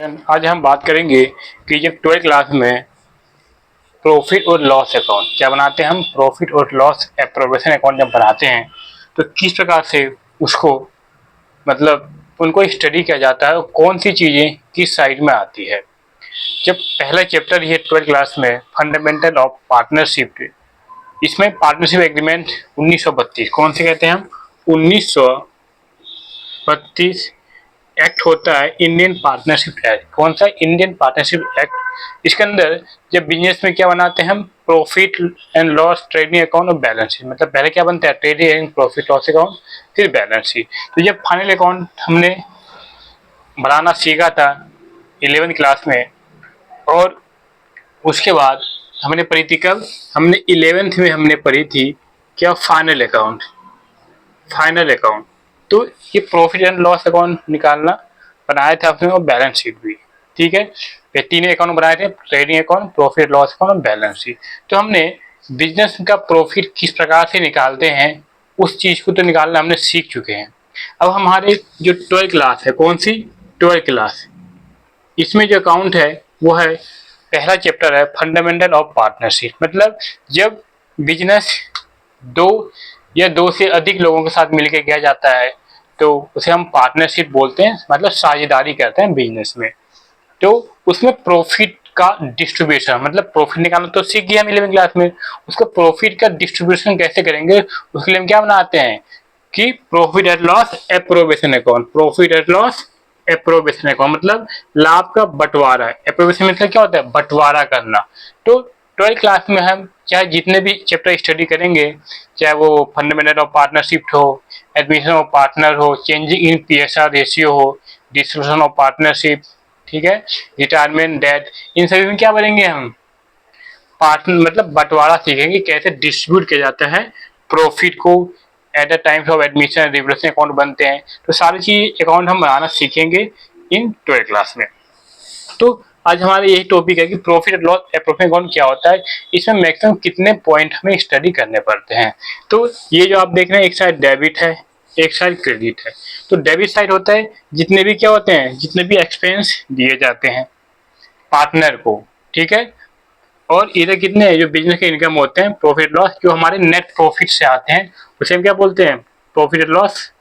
आज हम बात करेंगे कि जब 12th क्लास में प्रॉफिट और लॉस अकाउंट क्या बनाते हैं। हम प्रॉफिट और लॉस एप्रोप्रिएशन अकाउंट जब बनाते हैं तो किस प्रकार से उसको मतलब उनको स्टडी किया जाता है और कौन सी चीज़ें किस साइड में आती है। जब पहला चैप्टर ये 12th क्लास में फंडामेंटल ऑफ पार्टनरशिप, इसमें पार्टनरशिप एग्रीमेंट 1932 कौन से कहते हैं हम 1932 एक्ट होता है इंडियन पार्टनरशिप एक्ट। कौन सा इंडियन पार्टनरशिप एक्ट। इसके अंदर जब बिजनेस में क्या बनाते हैं हम profit and loss trading account और बैलेंस शीट। मतलब पहले क्या बनता है trading and profit loss account, फिर बैलेंस शीट। तो जब फाइनल अकाउंट हमने बनाना सीखा था 11th क्लास में, और उसके बाद हमने पढ़ी थी कब, हमने 11th में हमने पढ़ी थी क्या फाइनल अकाउंट। फाइनल अकाउंट तो ये प्रॉफिट एंड लॉस अकाउंट निकालना बनाया था आपने, और बैलेंस शीट भी। ठीक है, ये तीन अकाउंट बनाए थे, trading account, profit loss account और बैलेंस शीट। तो हमने बिजनेस का प्रॉफिट किस प्रकार से निकालते हैं उस चीज को तो निकालना हमने सीख चुके हैं। अब हमारे जो 12th क्लास है, कौन सी 12th क्लास, इसमें जो अकाउंट है वो है पहला चैप्टर है फंडामेंटल ऑफ पार्टनरशिप। मतलब जब बिजनेस दो या दो से अधिक लोगों के साथ मिलकर किया जाता है तो उसे हम पार्टनरशिप बोलते हैं, मतलब साझेदारी करते हैं बिजनेस में। तो उसमें प्रॉफिट का डिस्ट्रीब्यूशन, मतलब प्रॉफिट निकालना तो सीख गया हम 11th क्लास में, उसको प्रॉफिट का डिस्ट्रीब्यूशन कैसे करेंगे उसके लिए हम क्या बनाते हैं कि profit and loss appropriation account. Profit and loss appropriation account मतलब लाभ का बंटवारा। एप्रोबेशन मतलब क्या होता है बंटवारा करना। तो 12th क्लास में हम चाहे जितने भी चैप्टर स्टडी करेंगे, चाहे वो फंडामेंटल ऑफ पार्टनरशिप हो, एडमिशन ऑफ पार्टनर हो, चेंजिंग इन पीएसआर रेशियो हो, डिस्ट्रीब्यूशन ऑफ पार्टनरशिप, ठीक है, रिटायरमेंट डेट, इन सभी में क्या करेंगे हम पार्टनर मतलब बंटवारा सीखेंगे, कैसे डिस्ट्रीब्यूट किया जाता है प्रॉफिट को at the times of admission, revolution account बनते हैं। तो सारी चीज अकाउंट हम बनाना सीखेंगे इन 12th क्लास में। तो आज हमारा यही टॉपिक है कि profit and loss appropriation account क्या होता है, इसमें मैक्सिमम कितने पॉइंट हमें स्टडी करने पड़ते हैं। तो ये जो आप देख रहे हैं एक साइड डेबिट है, एक साइड क्रेडिट है। तो डेबिट साइड होता है जितने भी क्या होते हैं, जितने भी एक्सपेंस दिए जाते हैं पार्टनर को, ठीक है। और इधर कितने जो बिजनेस के इनकम होते हैं प्रॉफिट लॉस, जो हमारे नेट प्रॉफिट से आते हैं उसे हम क्या बोलते हैं प्रॉफिट एंड लॉस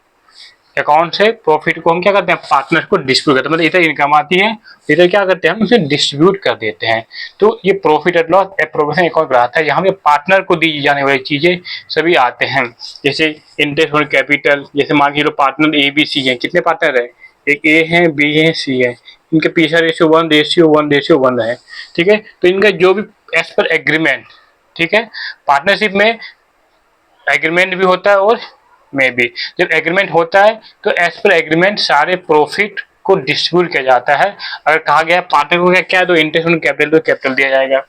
अकाउंट से प्रॉफिट को हम क्या करते हैं पार्टनर को डिस्ट्रीब्यूट करते हैं। मतलब इधर इनकम आती है, इधर क्या करते हैं हम उसे डिस्ट्रीब्यूट कर देते हैं। तो ये profit and loss appropriation account रहता है, यहाँ पे पार्टनर को दी जाने वाली चीजें सभी आते हैं। जैसे इंटरेस्ट ऑन कैपिटल, जैसे मान के लो पार्टनर ए बी सी है, कितने पार्टनर है, एक ए है, बी है, सी है, इनके पीछे रेशियो 1:1:1 है। ठीक है, तो इनका जो भी एज पर एग्रीमेंट, ठीक है, पार्टनरशिप में एग्रीमेंट भी होता है और में भी जब एग्रीमेंट होता है तो एज पर एग्रीमेंट सारे प्रॉफिट को डिस्ट्रीब्यूट किया जाता है। अगर कहा गया पार्टनर को क्या है तो इंटरेस्ट ऑन कैपिटल तो कैपिटल दिया जाएगा,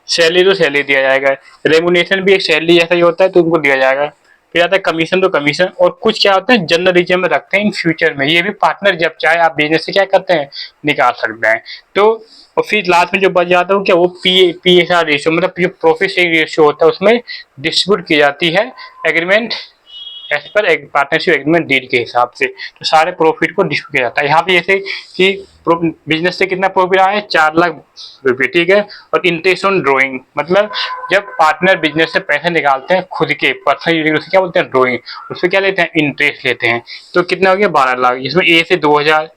सैलरी तो सैलरी दिया जाएगा, रेमुनेशन भी एक सैलरी जैसा ही होता है तो उनको दिया जाएगा, फिर आता है कमीशन तो कमीशन, और कुछ क्या होता है जनरल रिजर्व में रखते हैं इन फ्यूचर में। ये भी पार्टनर जब चाहे आप बिजनेस से क्या करते हैं निकाल सकते हैं। तो और फिर लास्ट में जो बच जाता है क्या वो पी एस आर रेशियो, मतलब जो प्रॉफिट शेयरिंग रेशियो होता है उसमें डिस्ट्रीब्यूट की जाती है एग्रीमेंट एज पर एक पार्टनरशिप एग्रीमेंट डील के हिसाब से। तो सारे प्रॉफिट को डिस्ट्रीब्यूट किया जाता है। यहाँ पे जैसे कि बिजनेस से कितना प्रॉफिट आया है 4 लाख रुपए, ठीक है। और इंटरेस्ट ऑन ड्रॉइंग मतलब जब पार्टनर बिजनेस से पैसे निकालते हैं खुद के पर्सनल यूज क्या बोलते हैं ड्रॉइंग, उस पर क्या लेते हैं इंटरेस्ट लेते हैं। तो कितना हो गया 12 लाख, जिसमें ए से 2,000,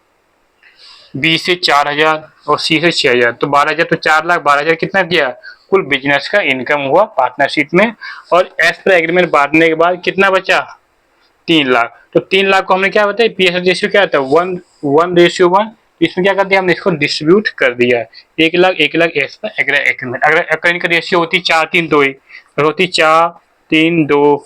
बी से 4,000 और सी से 6,000, तो 12,000, तो 4 लाख 12,000 कितना दिया कुल बिजनेस का इनकम हुआ पार्टनरशिप में। और एज पर एग्रीमेंट बांटने के बाद कितना बचा 3 लाख। तो 3 लाख को हमने क्या बताया पी एस रेशियो क्या था 1:1। इसमें क्या कर दिया हमने इसको डिस्ट्रीब्यूट कर दिया 1 lakh 1 lakh as per agreement. अगर इनका रेशियो होती 4:3:2 ही, अगर होती 4:3:2,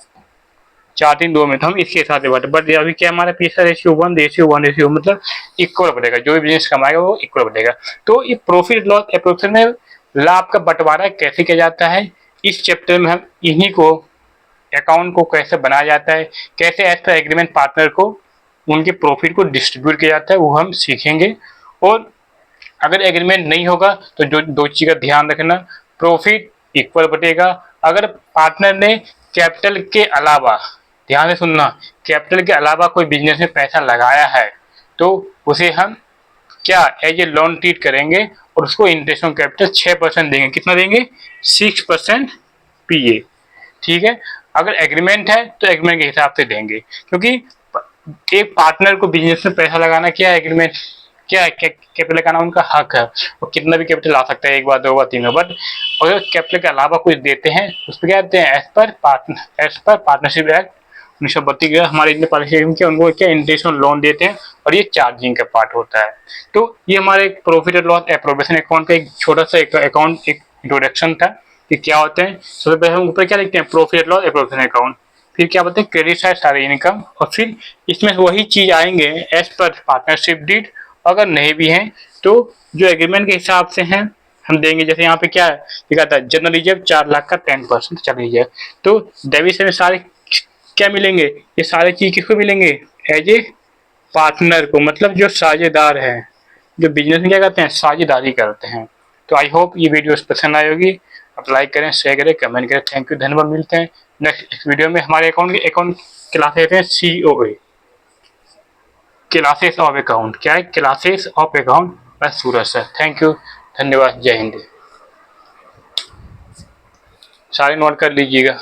4:3:2 में तो हम इसके हिसाब से बांटे, बट अभी क्या हमारा पी एस रेशियो 1:1 मतलब इक्वल बढ़ेगा, जो भी बिजनेस कमाएगा वो इक्वल बढ़ेगा। तो ये प्रॉफिट लॉस एप्रोप्रिएशन में लाभ का बंटवारा कैसे किया जाता है, इस चैप्टर में हम इन्हीं को अकाउंट को कैसे बनाया जाता है, कैसे एज पर एग्रीमेंट पार्टनर को उनके प्रॉफिट को डिस्ट्रीब्यूट किया जाता है वो हम सीखेंगे। और अगर एग्रीमेंट नहीं होगा तो जो दो चीज का ध्यान रखना, प्रॉफिट इक्वल बटेगा। अगर पार्टनर ने कैपिटल के अलावा, ध्यान से सुनना, कैपिटल के अलावा कोई बिजनेस में पैसा लगाया है तो उसे हम क्या एज ए लोन ट्रीट करेंगे और उसको इंटरेस्ट ऑन कैपिटल 6% देंगे। कितना देंगे? 6% PA। ठीक है, अगर एग्रीमेंट है तो एग्रीमेंट के हिसाब से देंगे, क्योंकि एक पार्टनर को बिजनेस में पैसा लगाना क्या है, एग्रीमेंट क्या है, कैपिटल लगाना उनका हक है। वो कितना भी कैपिटल ला सकता है, 1 बार 2 बार 3 बार, बट अगर कैपिटल के अलावा कुछ देते हैं उस पर क्या देते हैं, एज पर पार्टनरशिप एक्ट 1932 हमारे इंडियन पॉलिसी क्या उनको क्या इंटरेस्ट लोन देते हैं, और ये चार्जिंग का पार्ट होता है। तो ये हमारे profit and loss appropriation account का एक छोटा सा अकाउंट एक इंट्रोडक्शन था कि क्या होते हैं। सबसे पहले हम ऊपर क्या लिखते हैं, profit and loss appropriation account, फिर क्या बोलते हैं, क्रेडिट साइड सारी इनकम, और फिर इसमें वही चीज आएंगे एज पर पार्टनरशिप डीड। अगर नहीं भी हैं तो जो एग्रीमेंट के हिसाब से हैं हम देंगे। जैसे यहाँ पे क्या है लिखा था, जनरल रिजर्व 4 लाख का 10% चल रही है, तो डेबिट में सारे क्या मिलेंगे, ये सारे चीज किसको मिलेंगे, एज ए पार्टनर को, मतलब जो साझेदार है, जो बिजनेस में क्या करते हैं, साझेदारी करते हैं। तो आई होप ये वीडियो पसंद आई होगी। आप लाइक करें, शेयर करें, कमेंट करें। थैंक यू, धन्यवाद। मिलते हैं नेक्स्ट वीडियो में। हमारे अकाउंट क्लासेस हैं COA, क्लासेस ऑफ अकाउंट। क्या है, classes of account by Suraj sir. Thank you, धन्यवाद, जय हिंद। सारे नोट कर लीजिएगा।